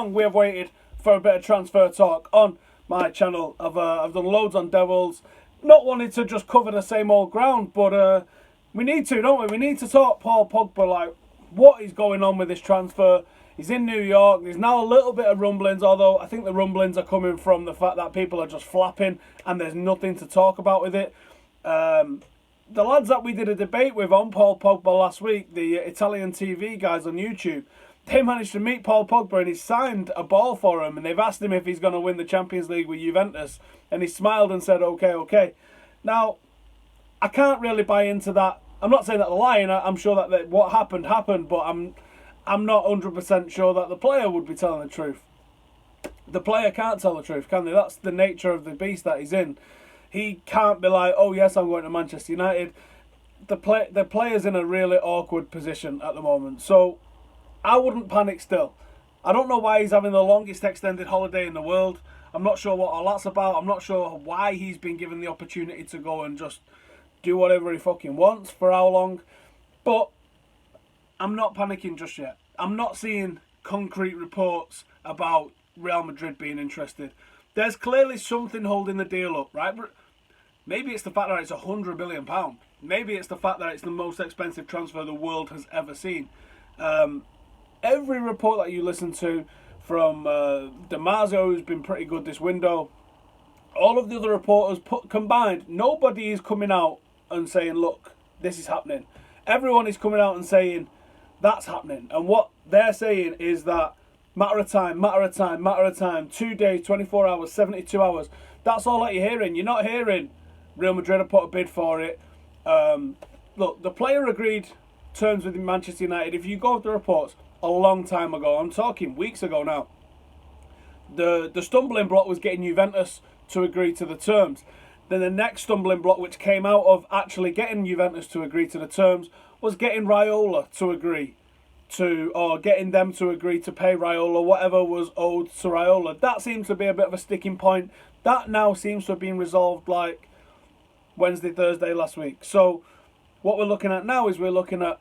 long we have waited for a bit of transfer talk on my channel. I've done loads on Devils, not wanting to just cover the same old ground, but we need to, don't we? We need to talk Paul Pogba, like what is going on with this transfer. He's in New York. There's now a little bit of rumblings, although I think the rumblings are coming from the fact that people are just flapping and there's nothing to talk about with it. The lads that we did a debate with on Paul Pogba last week, the Italian TV guys on YouTube, they managed to meet Paul Pogba and he signed a ball for him, and they've asked him if he's going to win the Champions League with Juventus, and he smiled and said, okay. Now, I can't really buy into that. I'm not saying that they're lying. I'm sure that what happened, but I'm not 100% sure that the player would be telling the truth. The player can't tell the truth, can they? That's the nature of the beast that he's in. He can't be like, oh yes, I'm going to Manchester United. The player's in a really awkward position at the moment. So I wouldn't panic still. I don't know why he's having the longest extended holiday in the world. I'm not sure what all that's about. I'm not sure why he's been given the opportunity to go and just do whatever he fucking wants for how long. But I'm not panicking just yet. I'm not seeing concrete reports about Real Madrid being interested. There's clearly something holding the deal up, right? Maybe it's the fact that it's £100 million. Maybe it's the fact that it's the most expensive transfer the world has ever seen. Every report that you listen to from Damasio, who's been pretty good this window, all of the other reporters combined, nobody is coming out and saying, look, this is happening. Everyone is coming out and saying, that's happening. And what they're saying is that matter of time, 2 days, 24 hours, 72 hours. That's all that you're hearing. You're not hearing Real Madrid have put a bid for it. Look, the player agreed terms with Manchester United. If you go with the reports, a long time ago, I'm talking weeks ago now, the stumbling block was getting Juventus to agree to the terms. Then the next stumbling block, which came out of actually getting Juventus to agree to the terms, was getting Raiola to agree to, or getting them to agree to pay Raiola whatever was owed to Raiola. That seems to be a bit of a sticking point. That now seems to have been resolved like Wednesday, Thursday last week. So what we're looking at now is we're looking at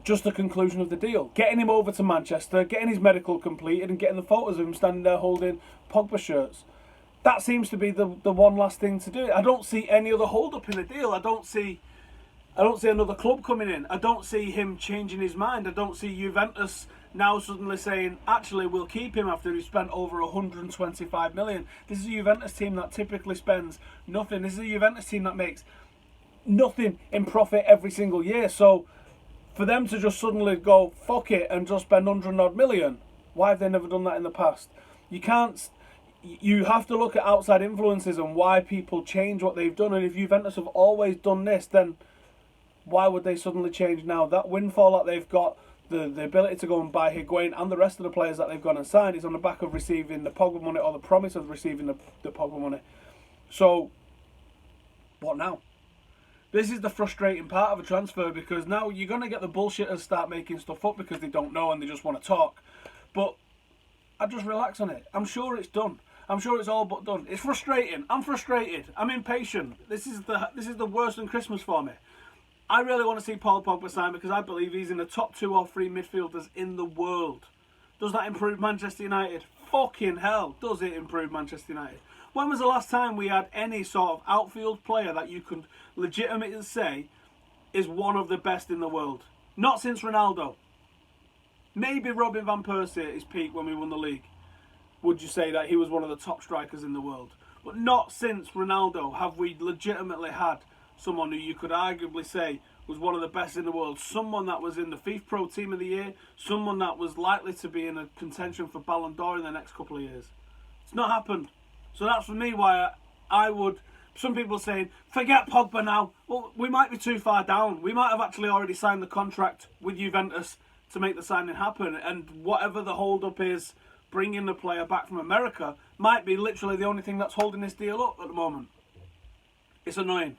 just the conclusion of the deal. Getting him over to Manchester, getting his medical completed, and getting the photos of him standing there holding Pogba shirts. That seems to be the one last thing to do. I don't see any other hold up in the deal. I don't see another club coming in. I don't see him changing his mind. I don't see Juventus now suddenly saying, actually, we'll keep him after he's spent over 125 million. This is a Juventus team that typically spends nothing. This is a Juventus team that makes nothing in profit every single year. So for them to just suddenly go, fuck it, and just spend 100 odd million, why have they never done that in the past? You have to look at outside influences and why people change what they've done. And if Juventus have always done this, then why would they suddenly change now? That windfall that they've got, the ability to go and buy Higuain and the rest of the players that they've gone and signed, is on the back of receiving the Pogba money, or the promise of receiving the Pogba money. So, what now? This is the frustrating part of a transfer, because now you're going to get the bullshitters start making stuff up because they don't know and they just want to talk. But I just relax on it. I'm sure it's done. I'm sure it's all but done. It's frustrating. I'm frustrated. I'm impatient. This is the worse than Christmas for me. I really want to see Paul Pogba sign because I believe he's in the top 2 or 3 midfielders in the world. Does that improve Manchester United? Fucking hell, does it improve Manchester United? When was the last time we had any sort of outfield player that you could legitimately say is one of the best in the world? Not since Ronaldo. Maybe Robin van Persie at his peak when we won the league. Would you say that he was one of the top strikers in the world? But not since Ronaldo have we legitimately had someone who you could arguably say was one of the best in the world. Someone that was in the FIFA Pro Team of the Year. Someone that was likely to be in a contention for Ballon d'Or in the next couple of years. It's not happened. So that's for me why I would... Some people are saying, forget Pogba now. Well, we might be too far down. We might have actually already signed the contract with Juventus to make the signing happen. And whatever the hold-up is, bringing the player back from America might be literally the only thing that's holding this deal up at the moment. It's annoying.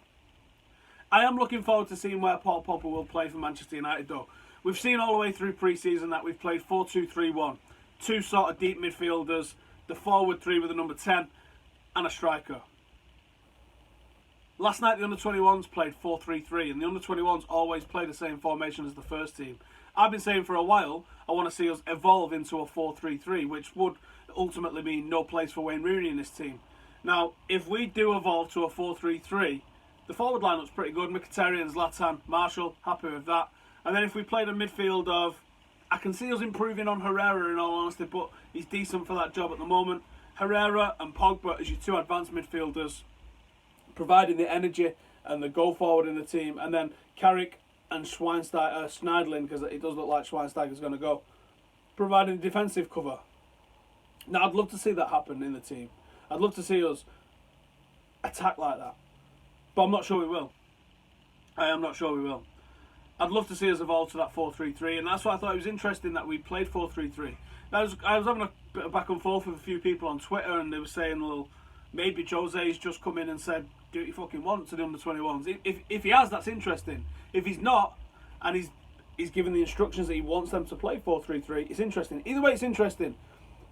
I am looking forward to seeing where Paul Pogba will play for Manchester United though. We've seen all the way through pre-season that we've played 4-2-3-1. 2 sort of deep midfielders, the forward 3 with the number 10, and a striker. Last night the under-21s played 4-3-3, and the under-21s always play the same formation as the first team. I've been saying for a while I want to see us evolve into a 4-3-3, which would ultimately mean no place for Wayne Rooney in this team. Now, if we do evolve to a 4-3-3, the forward line looks pretty good. Mkhitaryan, Zlatan, Marshall, happy with that. And then if we played a midfield of... I can see us improving on Herrera in all honesty, but he's decent for that job at the moment. Herrera and Pogba as your two advanced midfielders, providing the energy and the go forward in the team, and then Carrick and Schneidlin, because it does look like Schweinsteiger's going to go, providing defensive cover. Now, I'd love to see that happen in the team. I'd love to see us attack like that, but I'm not sure we will. I am not sure we will. I'd love to see us evolve to that 4-3-3, and that's why I thought it was interesting that we played 4-3-3. I was having a bit of back and forth with a few people on Twitter, and they were saying, well, maybe Jose's just come in and said, do what you fucking want to the under-21s. If he has, that's interesting. If he's not, and he's given the instructions that he wants them to play 4-3-3, it's interesting. Either way, it's interesting.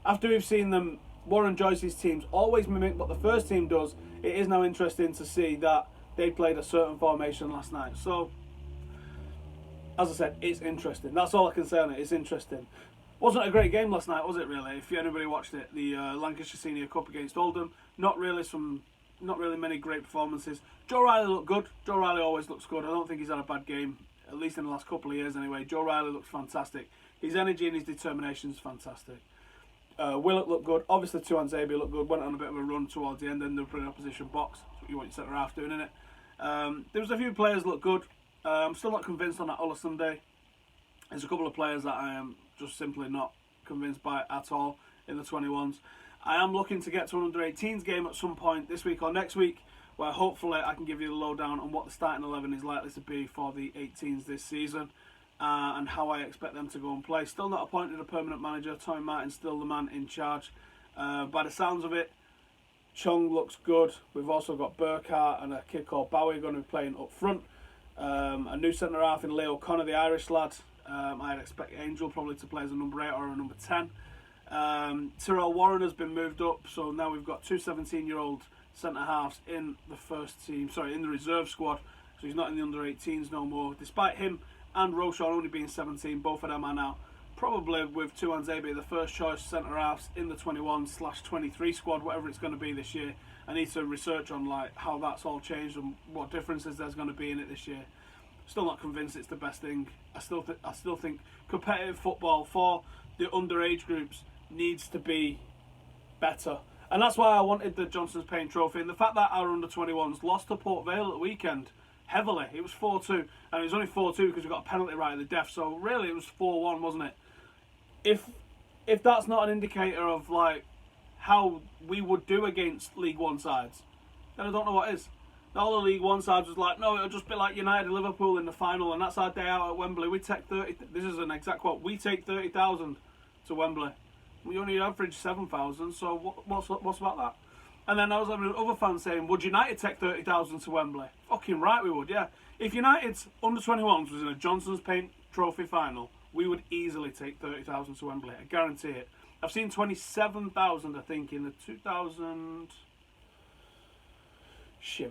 After we've seen them, Warren Joyce's teams always mimic what the first team does, it is now interesting to see that they played a certain formation last night. So, as I said, it's interesting. That's all I can say on it. It's interesting. Wasn't a great game last night, was it? Really? If anybody watched it, the Lancashire Senior Cup against Oldham, not really many great performances. Joe Riley looked good. Joe Riley always looks good. I don't think he's had a bad game, at least in the last couple of years anyway. Joe Riley looks fantastic. His energy and his determination is fantastic. Willett looked good. Obviously, Tuanzebe looked good. Went on a bit of a run towards the end, and they were putting opposition box. That's what you want your centre half doing, innit? There was a few players look good. I'm still not convinced on that Ola Sunday. There's a couple of players that I am just simply not convinced by at all in the 21s. I am looking to get to an under-18s game at some point this week or next week, where hopefully I can give you the lowdown on what the starting 11 is likely to be for the 18s this season, and how I expect them to go and play. Still not appointed a permanent manager. Tommy Martin's still the man in charge. By the sounds of it, Chung looks good. We've also got Burkhardt and a kid called Bowie going to be playing up front. A new centre-half in Leo Connor, the Irish lad. I'd expect Angel probably to play as a number 8 or a number 10. Tyrell Warren has been moved up, so now we've got two 17-year-old centre-halves in the first team, in the reserve squad, so he's not in the under-18s no more. Despite him and Roshan only being 17, both of them are now probably, with Tuanzebe, the first choice centre-halves in the 21/23 squad, whatever it's going to be this year. I need to research on how that's all changed and what differences there's going to be in it this year. Still not convinced it's the best thing. I still think competitive football for the underage groups needs to be better. And that's why I wanted the Johnson's Paint Trophy. And the fact that our under-21s lost to Port Vale at the weekend heavily. It was 4-2. And it was only 4-2 because we got a penalty right at the death. So really it was 4-1, wasn't it? If that's not an indicator of how we would do against League One sides, then I don't know what is. All the League One sides was no, it'll just be like United and Liverpool in the final, and that's our day out at Wembley. We take 30. This is an exact quote. We take 30,000 to Wembley. We only average 7,000. So what's about that? And then I was having other fans saying, would United take 30,000 to Wembley? Fucking right, we would. Yeah. If United's under-21s was in a Johnson's Paint Trophy final, we would easily take 30,000 to Wembley. I guarantee it. I've seen 27,000, I think, in the 2000...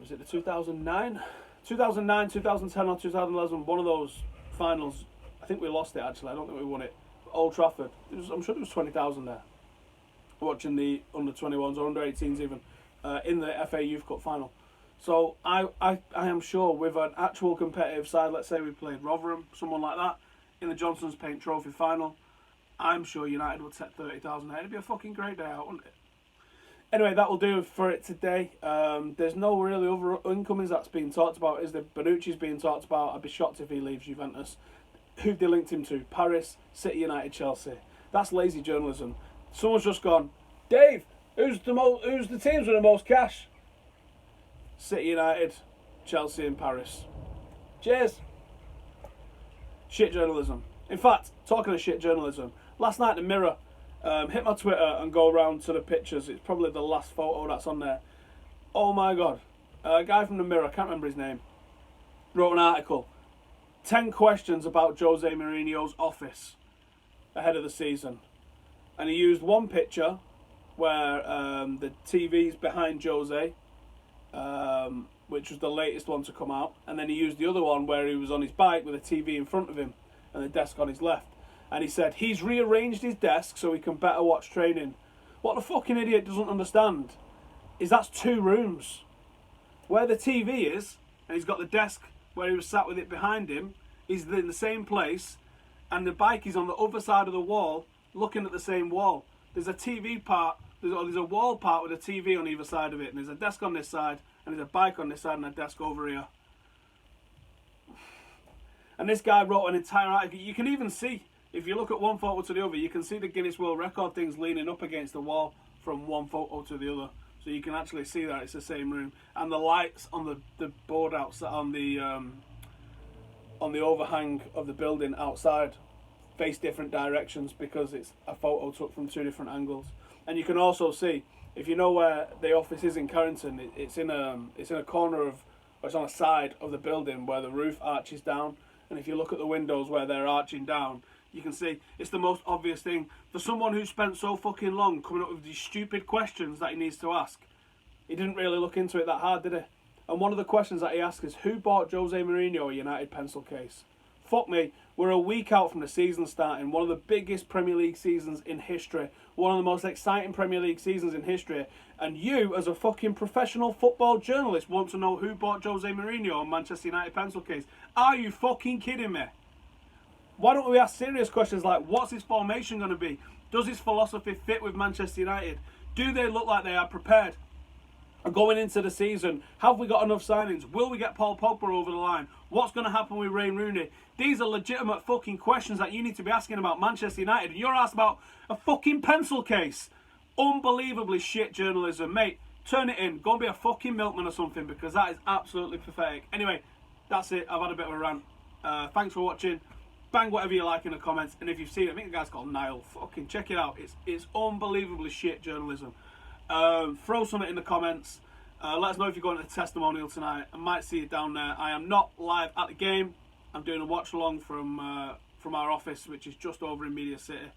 was it the 2009? 2009, 2010 or 2011, one of those finals. I think we lost it, actually. I don't think we won it. Old Trafford. I'm sure there was 20,000 there. Watching the under-21s or under-18s even in the FA Youth Cup final. So I am sure with an actual competitive side, let's say we played Rotherham, someone like that, in the Johnson's Paint Trophy final, I'm sure United would set 30,000 there. It'd be a fucking great day out, wouldn't it? Anyway, that will do for it today. There's no really other incomings that's being talked about. Is there? Bonucci's being talked about. I'd be shocked if he leaves Juventus. Who've they linked him to? Paris, City, United, Chelsea. That's lazy journalism. Someone's just gone, Dave, who's the teams with the most cash? City, United, Chelsea and Paris. Cheers. Shit journalism. In fact, talking of shit journalism, last night the Mirror hit my Twitter and go around to the pictures. It's probably the last photo that's on there. Oh my god. A guy from the Mirror, I can't remember his name, wrote an article. 10 questions about Jose Mourinho's office ahead of the season. And he used one picture where the TV's behind Jose. which was the latest one to come out, and then he used the other one where he was on his bike with a TV in front of him and the desk on his left. And he said he's rearranged his desk so he can better watch training. What the fucking idiot doesn't understand is that's 2 rooms. Where the TV is, and he's got the desk where he was sat with it behind him, he's in the same place, and the bike is on the other side of the wall, looking at the same wall. There's a TV part, there's a wall part with a TV on either side of it, and there's a desk on this side, and there's a bike on this side, and a desk over here. And this guy wrote an entire article. You can even see, if you look at one photo to the other, you can see the Guinness World Record things leaning up against the wall from one photo to the other. So you can actually see that it's the same room. And the lights on the board outside, on the overhang of the building outside, face different directions because it's a photo took from 2 different angles. And you can also see, if you know where the office is in Carrington, it's in a corner of, or it's on a side of the building where the roof arches down. And if you look at the windows where they're arching down, you can see it's the most obvious thing. For someone who spent so fucking long coming up with these stupid questions that he needs to ask, he didn't really look into it that hard, did he? And one of the questions that he asked is, who bought Jose Mourinho a United pencil case? Fuck me, we're a week out from the season starting, one of the biggest Premier League seasons in history, one of the most exciting Premier League seasons in history, and you, as a fucking professional football journalist, want to know who bought Jose Mourinho a Manchester United pencil case? Are you fucking kidding me? Why don't we ask serious questions like, what's his formation going to be? Does his philosophy fit with Manchester United? Do they look like they are prepared? Going into the season, have we got enough signings? Will we get Paul Pogba over the line? What's going to happen with Wayne Rooney? These are legitimate fucking questions that you need to be asking about Manchester United. And you're asked about a fucking pencil case. Unbelievably shit journalism. Mate, turn it in. Go and be a fucking milkman or something, because that is absolutely pathetic. Anyway, that's it. I've had a bit of a rant. Thanks for watching. Bang whatever you like in the comments. And if you've seen it, I think the guy's called Niall. Fucking check it out. It's unbelievably shit journalism. Throw something in the comments. Let us know if you're going to the testimonial tonight. I might see you down there. I am not live at the game. I'm doing a watch along from our office, which is just over in Media City.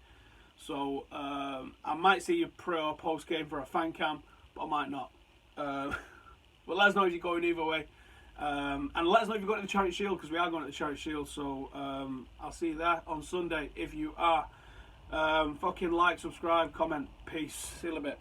So I might see you pre or post game for a fan cam, but I might not. But let us know if you're going either way. And let us know if you're going to the Charity Shield, because we are going to the Charity Shield. So I'll see you there on Sunday if you are. Fucking like, subscribe, comment. Peace. See you in a bit.